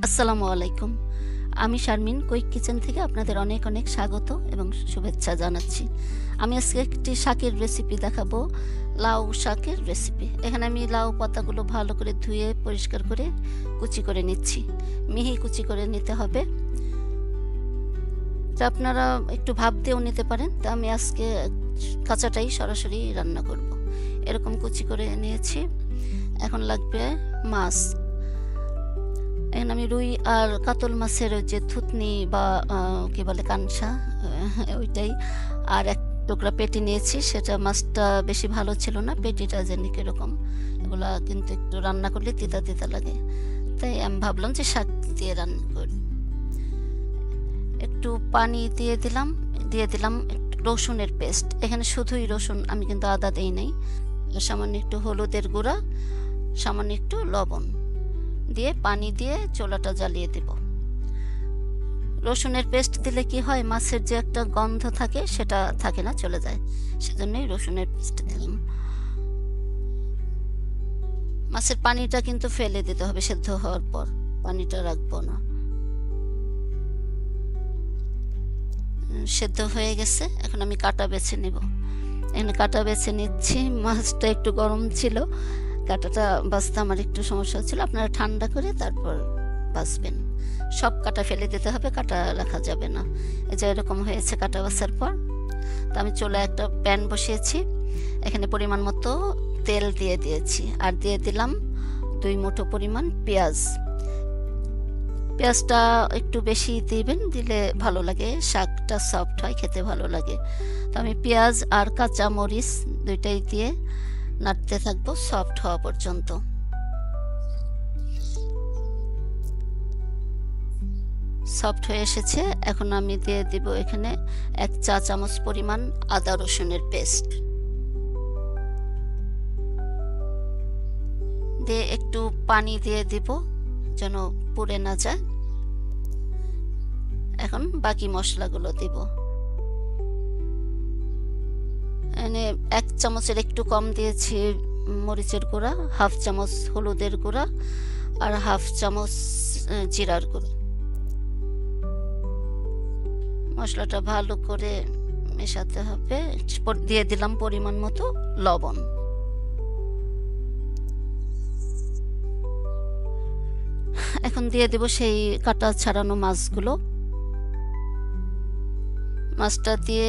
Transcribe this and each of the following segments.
আসসালামু আলাইকুম। আমি শারমিন কুইক কিচেন থেকে আপনাদের অনেক অনেক স্বাগত এবং শুভেচ্ছা জানাচ্ছি। আমি আজকে একটি শাকের রেসিপি দেখাবো, লাউ শাকের রেসিপি। এখানে আমি লাউ পাতাগুলো ভালো করে ধুয়ে পরিষ্কার করে কুচি করে নিচ্ছি। মিহি কুচি করে নিতে হবে। এটা আপনারা একটু ভাপ দিয়েও নিতে পারেন। তা আমি আজকে কাঁচাটাই সরাসরি রান্না করব। এরকম কুচি করে নিয়েছি। এখন লাগবে মাছ। এখানে আমি রুই আর কাতল মাছের যে থুতনি বা কি বলে কানসা, ওইটাই আর এক টুকরা পেটি নিয়েছি। সেটা মাছটা বেশি ভালো ছিল না, পেটিটা জানি কিরকম। এগুলা কিন্তু একটু রান্না করলে তিতা তিতা লাগে, তাই আমি ভাবলাম যে শাক দিয়ে রান্না করি। একটু পানি দিয়ে দিলাম একটু রসুনের পেস্ট। এখানে শুধুই রসুন, আমি কিন্তু আদা দেই নাই। সামান্য একটু হলুদের গুঁড়া, সামান্য একটু লবণ দিয়ে পানি দিয়ে চুলাটা জ্বালিয়ে দেব। রসুনের পেস্ট দিলে কি হয়, মাছের যে একটা গন্ধ থাকে সেটা থাকে না, চলে যায়। সেজন্যই রসুনের পেস্ট দিলাম। মাছের পানিটা কিন্তু ফেলে দিতে হবে সেদ্ধ হওয়ার পর, পানিটা রাখবো না। সেদ্ধ হয়ে গেছে, এখন আমি কাটা বেছে নেব। এখানে কাটা বেছে নিচ্ছি। মাছটা একটু গরম ছিল, কাঁটাটা বাছতে আমার একটু সমস্যা হচ্ছিল। আপনারা ঠান্ডা করে তারপর বাছবেন। সব কাঁটা ফেলে দিতে হবে, কাঁটা রাখা যাবে না। এই যে এরকম হয়েছে কাঁটা বাছার পর। তো আমি চুলায় একটা প্যান বসিয়েছি, এখানে পরিমাণ মতো তেল দিয়ে দিয়েছি আর দিয়ে দিলাম 2 মুঠো পরিমাণ পেঁয়াজ। পেঁয়াজটা একটু বেশি দিবেন, দিলে ভালো লাগে, শাকটা সফট হয়, খেতে ভালো লাগে। তো আমি পেঁয়াজ আর কাঁচা মরিচ দুইটাই দিয়ে নাড়তে থাকবো সফট হওয়া পর্যন্ত। সফট হয়ে এসেছে, এখন আমি দিয়ে দিব এখানে 1 চা চামচ পরিমাণ আদা রসুনের পেস্ট দিয়ে একটু পানি দিয়ে দিব যেন পুড়ে না যায়। এখন বাকি মশলাগুলো দিব। এখানে 1 চামচের একটু কম দিয়েছি মরিচের গুঁড়া, হাফ চামচ হলুদের গুঁড়া আর হাফ চামচ জিরার গুঁড়া। মশলাটা ভালো করে মেশাতে হবে। দিয়ে দিলাম পরিমাণ মতো লবণ। এখন দিয়ে দেব সেই কাটা ছাড়ানো মাছগুলো। মাছটা দিয়ে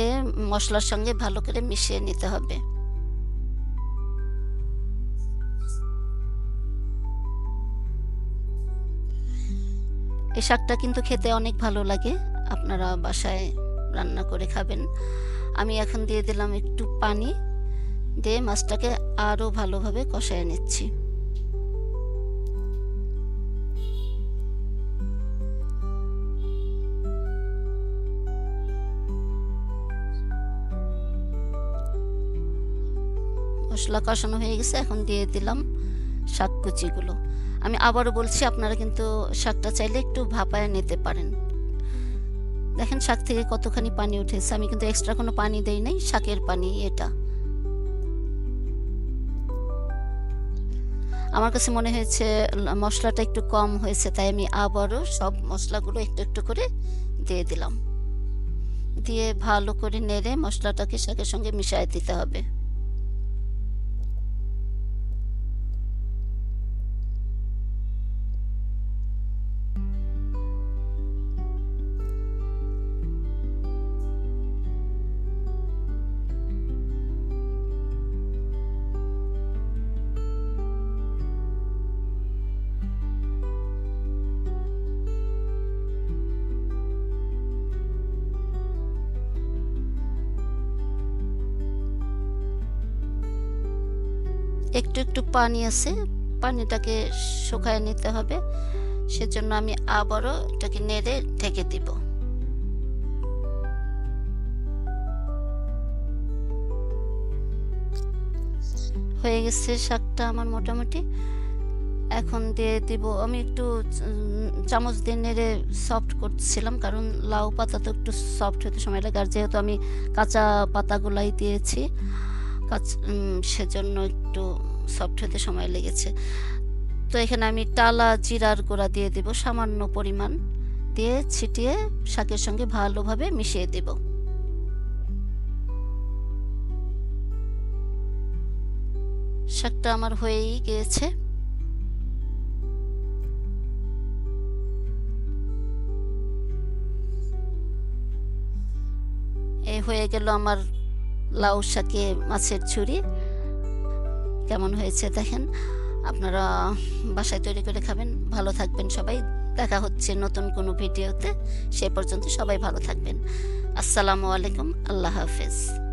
মশলার সঙ্গে ভালো করে মিশিয়ে নিতে হবে। এই শাকটা কিন্তু খেতে অনেক ভালো লাগে, আপনারা বাসায় রান্না করে খাবেন। আমি এখন দিয়ে দিলাম একটু পানি, দিয়ে মাছটাকে আরও ভালোভাবে কষায় নিচ্ছি। মশলা কষানো হয়ে গেছে, এখন দিয়ে দিলাম শাক কুচিগুলো। আমি আবারও বলছি, আপনারা কিন্তু শাকটা চাইলে একটু ভাপায় নিতে পারেন। দেখেন শাক থেকে কতখানি পানি উঠেছে, আমি কিন্তু এক্সট্রা কোনো পানি দেই নাই, শাকের পানি এটা। আমার কাছে মনে হয়েছে মশলাটা একটু কম হয়েছে, তাই আমি আবারও সব মশলাগুলো একটু একটু করে দিয়ে দিলাম। দিয়ে ভালো করে নেড়ে মশলাটাকে শাকের সঙ্গে মিশিয়ে দিতে হবে। একটু একটু পানি আছে, পানিটাকে শুকায় নিতে হবে। সেজন্য আমি আবারও এটাকে নেড়ে ঢেকে দিব। হয়ে গেছে শাকটা আমার মোটামুটি। এখন দিয়ে দিব, আমি একটু চামচ দিয়ে নেড়ে সফট করছিলাম, কারণ লাউ পাতা তো একটু সফট হতে সময় লাগে, আর যেহেতু আমি কাঁচা পাতাগুলাই দিয়েছি সেজন্য একটু সফট হতে সময় লেগেছে। তো এখানে আমি টালা জিরার গুঁড়া দিয়ে দেব সামান্য পরিমাণ, দিয়ে ছিটিয়ে শাকের সঙ্গে ভালোভাবে মিশিয়ে দেব। শাকটা আমার হয়েই গিয়েছে। এই হয়ে গেল আমার লাউ শাকে মাছের ঝুরি। কেমন হয়েছে দেখেন, আপনারা বাসায় তৈরি করে খাবেন। ভালো থাকবেন সবাই, দেখা হচ্ছে নতুন কোনো ভিডিওতে। সে পর্যন্ত সবাই ভালো থাকবেন। আসসালামু আলাইকুম, আল্লাহ হাফেজ।